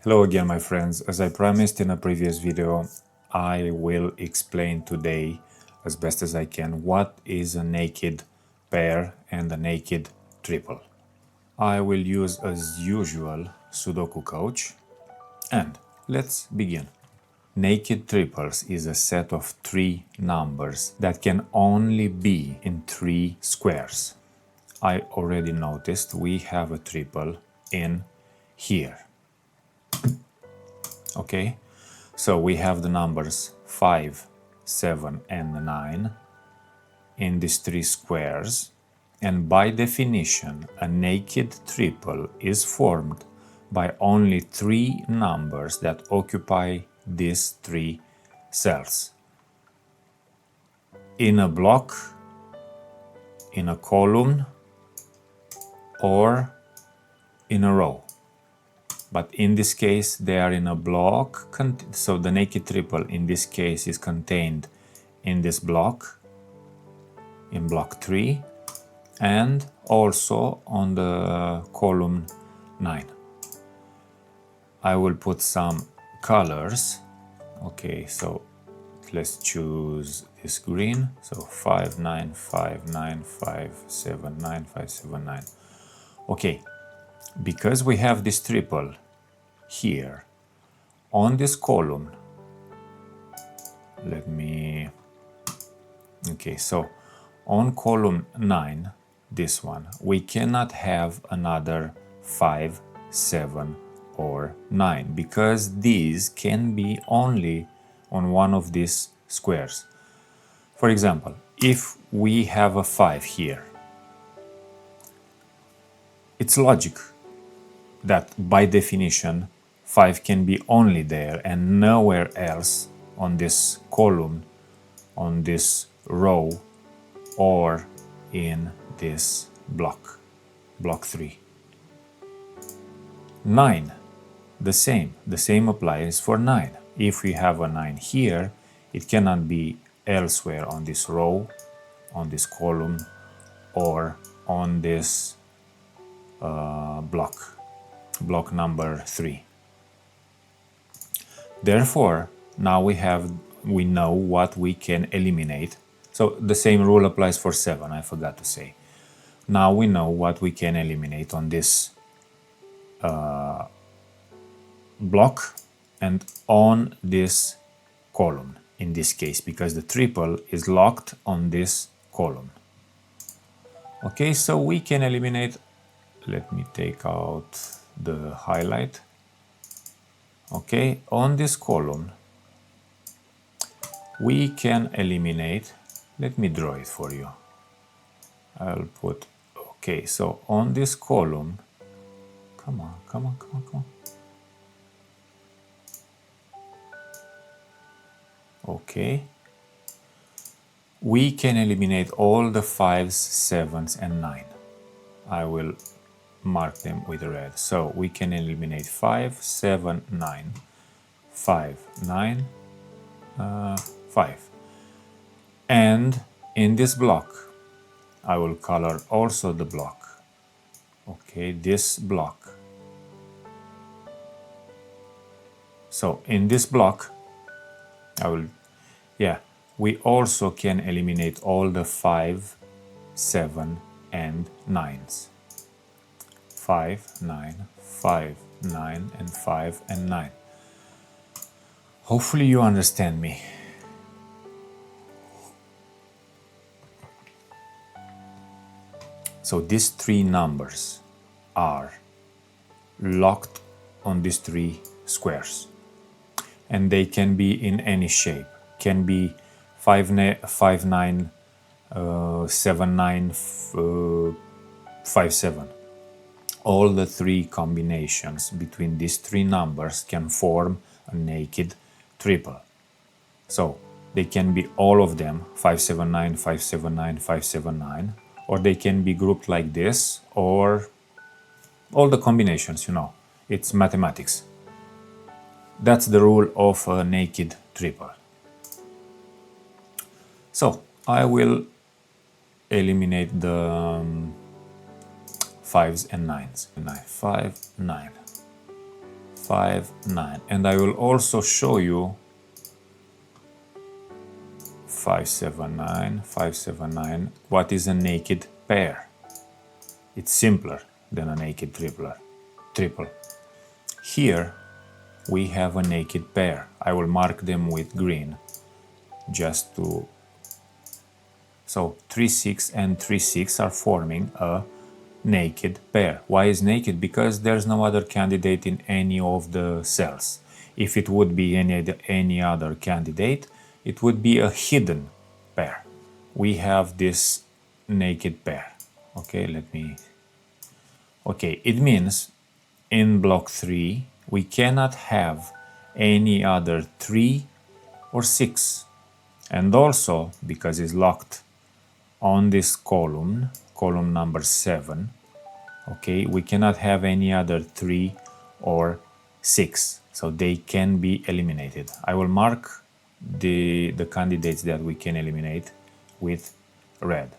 Hello again, my friends. As I promised in a previous video, I will explain today, as best as I can, what is a naked pair and a naked triple. I will use, as usual, Sudoku Coach, and let's begin. Naked triples is a set of three numbers that can only be in three squares. I already noticed we have a triple in here. Okay, so we have the numbers 5, 7, and 9 in these three squares, and by definition, a naked triple is formed by only three numbers that occupy these three cells. In a block, in a column, or in a row. But in this case, they are in a block, so the naked triple in this case is contained in this block, in block 3, and also on the column 9. I will put some colors. Okay, so let's choose this green. So 5, 9, 5, 9, 5, 7, 9, 5, 7, 9. Okay, because we have this triple here on this column, okay, so on column 9, this one, we cannot have another 5, 7, or 9 because these can be only on one of these squares. For example, if we have a 5 here, it's logic that by definition 5 can be only there and nowhere else on this column, on this row, or in this block 3. 9, the same applies for 9. If we have a 9 here, it cannot be elsewhere on this row, on this column, or on this block number 3. Therefore, now we know what we can eliminate. So the same rule applies for 7, I forgot to say. Now we know what we can eliminate on this block and on this column, in this case, because the triple is locked on this column. Okay, so we can eliminate. Let me take out the highlight. Okay, on this column, we can eliminate, let me draw it for you. I'll put, okay, so on this column, come on. Okay, we can eliminate all the 5s, 7s, and 9. I will mark them with red. So we can eliminate 5, 7, 9, 5, 9, 5. And in this block, I will color also the block. Okay, this block. So in this block, we also can eliminate all the 5, 7, and 9s. 5, 9, 5, 9, and 5, and 9. Hopefully you understand me. So these three numbers are locked on these three squares. And they can be in any shape. Can be 5, 9, 7, 9, 5, 7. All the three combinations between these three numbers can form a naked triple. So they can be all of them 579, 579, 579, or they can be grouped like this, or all the combinations, you know, it's mathematics. That's the rule of a naked triple. So I will eliminate the 5s and 9s. 9, 5, 9. 5, 9. And I will also show you 5, 7, 9, 5, 7, 9, what is a naked pair. It's simpler than a naked triple. Here we have a naked pair. I will mark them with green just to... So 3, 6 and 3, 6 are forming a naked pair. Why is naked? Because there's no other candidate in any of the cells. If it would be any other candidate, it would be a hidden pair. We have this naked pair. Okay, let me... Okay, it means in block 3 we cannot have any other 3 or 6. And also, because it's locked on this column number 7, okay, we cannot have any other 3 or 6. So they can be eliminated. I will mark the candidates that we can eliminate with red.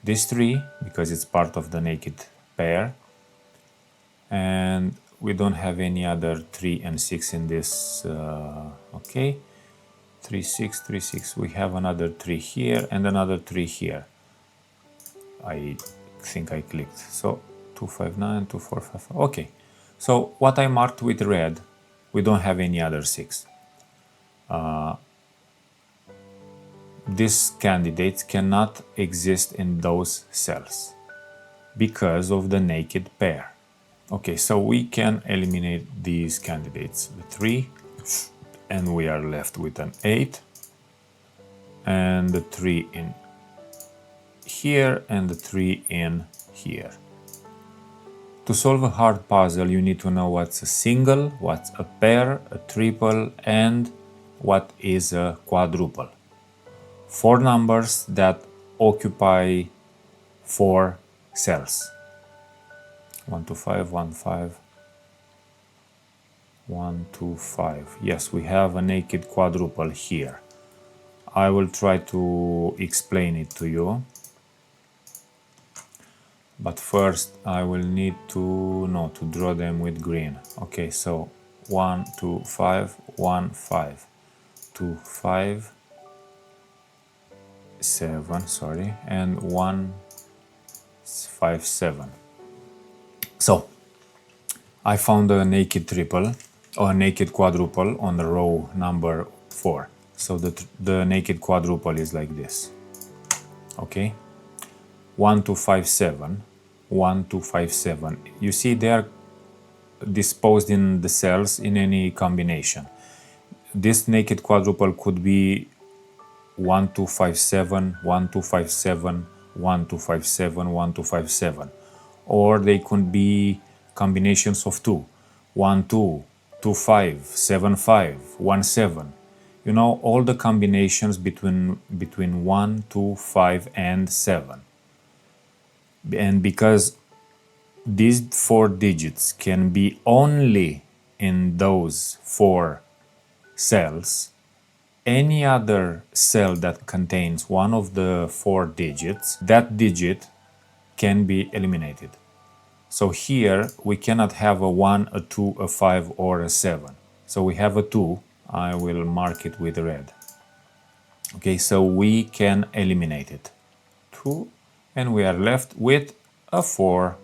This 3, because it's part of the naked pair, and we don't have any other 3 and 6 in this. Okay, 3, 6, 3, 6. We have another 3 here and another 3 here. I think I clicked. So 2, 5, 9, 2, 4, 5, 5. Okay, so what I marked with red, we don't have any other 6. These candidates cannot exist in those cells because of the naked pair. Okay, so we can eliminate these candidates, the 3, and we are left with an 8, and the 3 in here, and the 3 in here. To solve a hard puzzle, you need to know what's a single, what's a pair, a triple, and what is a quadruple. 4 numbers that occupy 4 cells. 1, 2, 5, 1, 5, 1, 2, 5. Yes, we have a naked quadruple here. I will try to explain it to you. But first I will need to draw them with green. Okay, so 1, 2, 5, 1, 5, 2, 5, 7, sorry, and 1, 5, 7. So I found a naked triple or a naked quadruple on the row number 4. So the naked quadruple is like this. Okay, 1, 2, 5, 7, 1, 2, 5, 7. You see they are disposed in the cells in any combination. This naked quadruple could be 1, 2, 5, 7, 1, 2, 5, 7, 1, 2, 5, 7, 1, 2, 5, 7. Or they could be combinations of 2. 1, 2, 2, 5, 7, 5, 1, 7. You know, all the combinations between 1, 2, 5, and 7. And because these 4 digits can be only in those 4 cells, any other cell that contains one of the 4 digits, that digit can be eliminated. So here we cannot have a 1, a 2, a 5, or a 7. So we have a 2. I will mark it with red. Okay, so we can eliminate it. 2, and we are left with a 4.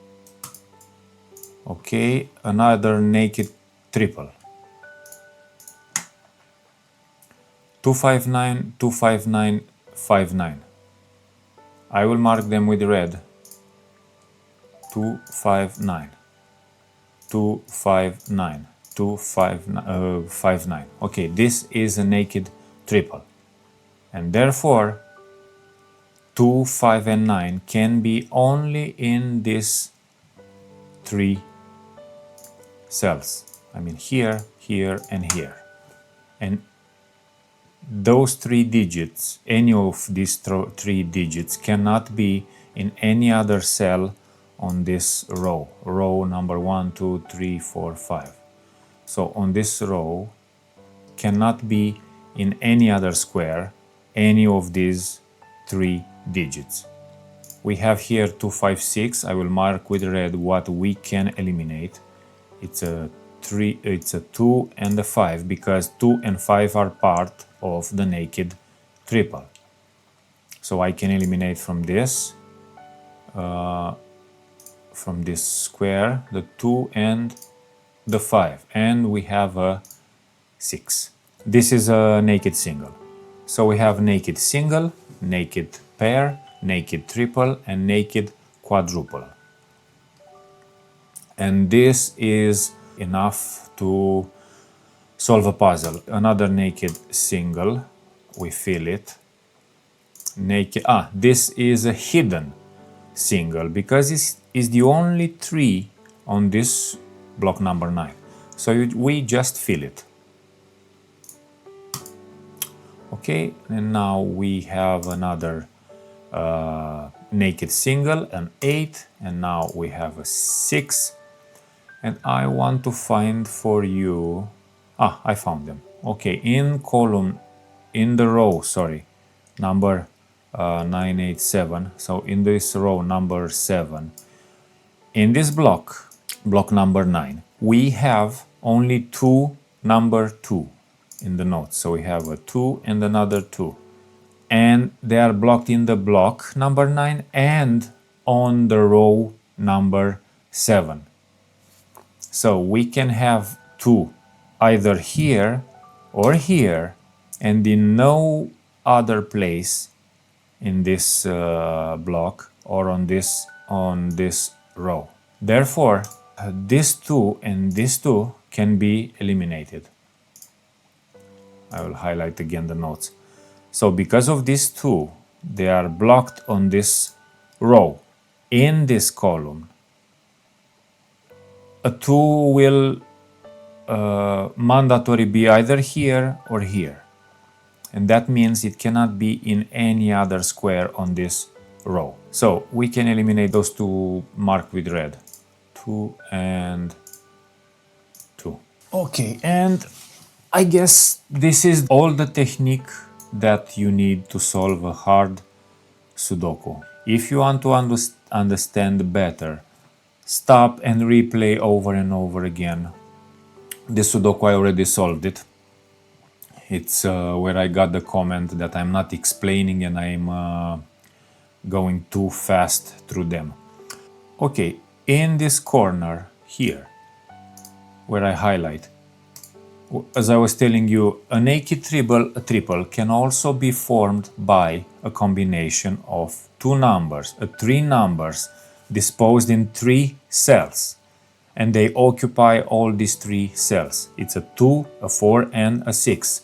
Okay, another naked triple. 2, 5, 9, 2, 5, 9, 5, 9. I will mark them with red. 2, 5, 9. 2, 5, 9. 2, 5, 5, 9. Okay, this is a naked triple. And therefore, 2, 5, and 9 can be only in these 3 cells. I mean here, here, and here. And those 3 digits, any of these 3 digits cannot be in any other cell on this row. Row number 1, 2, 3, 4, 5. So on this row cannot be in any other square any of these 3 digits. We have here 2, 5, 6. I will mark with red what we can eliminate. It's a 3, it's a 2 and a 5, because 2 and 5 are part of the naked triple. So I can eliminate from this square the 2 and the 5, and we have a 6. This is a naked single. So we have naked single, naked pair, naked triple, and naked quadruple. And this is enough to solve a puzzle. Another naked single, we fill it. Naked, this is a hidden single, because it is the only 3 on this block number 9. So we just fill it. Okay, and now we have another naked single, an 8, and now we have a 6. And I want to find for you, I found them. Okay, in column, in the row, sorry, number 987. So in this row number 7, in this block number 9, we have only 2 number 2 in the notes. So we have a 2 and another 2. And they are blocked in the block number 9 and on the row number 7. So we can have 2 either here or here, and in no other place in this block or on this row. Therefore, this 2 and this 2 can be eliminated. I will highlight again the notes. So because of these 2, they are blocked on this row. In this column, a 2 will mandatory be either here or here. And that means it cannot be in any other square on this row. So we can eliminate those 2 marked with red. 2 and 2. Okay, and I guess this is all the technique that you need to solve a hard Sudoku. If you want to understand better, stop and replay over and over again. This Sudoku, I already solved it. It's where I got the comment that I'm not explaining and I'm going too fast through them. Okay, in this corner here, where I highlight, as I was telling you, a naked triple can also be formed by a combination of 2 numbers, 3 numbers disposed in 3 cells, and they occupy all these 3 cells. It's a 2, a 4, and a 6.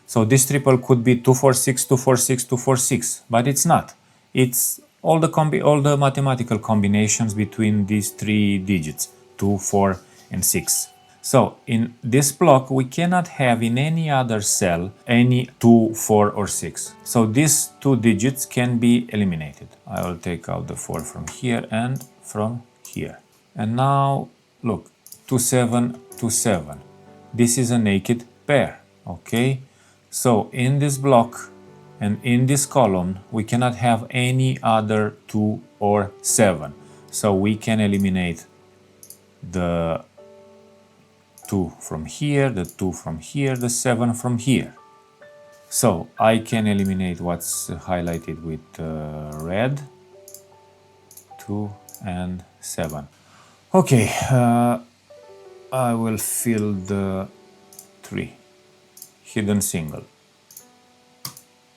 So this triple could be 2, 4, 6, 2, 4, 6, 2, 4, 6, but it's not. It's all the mathematical combinations between these 3 digits, 2, 4, and 6. So in this block, we cannot have in any other cell any 2, 4, or 6. So these 2 digits can be eliminated. I will take out the 4 from here and from here. And now, look, 2, 7, 2, 7. This is a naked pair, okay? So in this block and in this column, we cannot have any other 2 or 7. So we can eliminate the 2 from here, the 2 from here, the 7 from here. So I can eliminate what's highlighted with red, 2 and 7. Okay, I will fill the 3. Hidden single.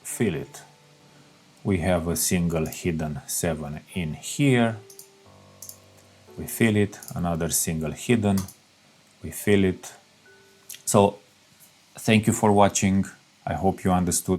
Fill it. We have a single hidden 7 in here. We fill it. Another single hidden. We fill it. So thank you for watching. I hope you understood.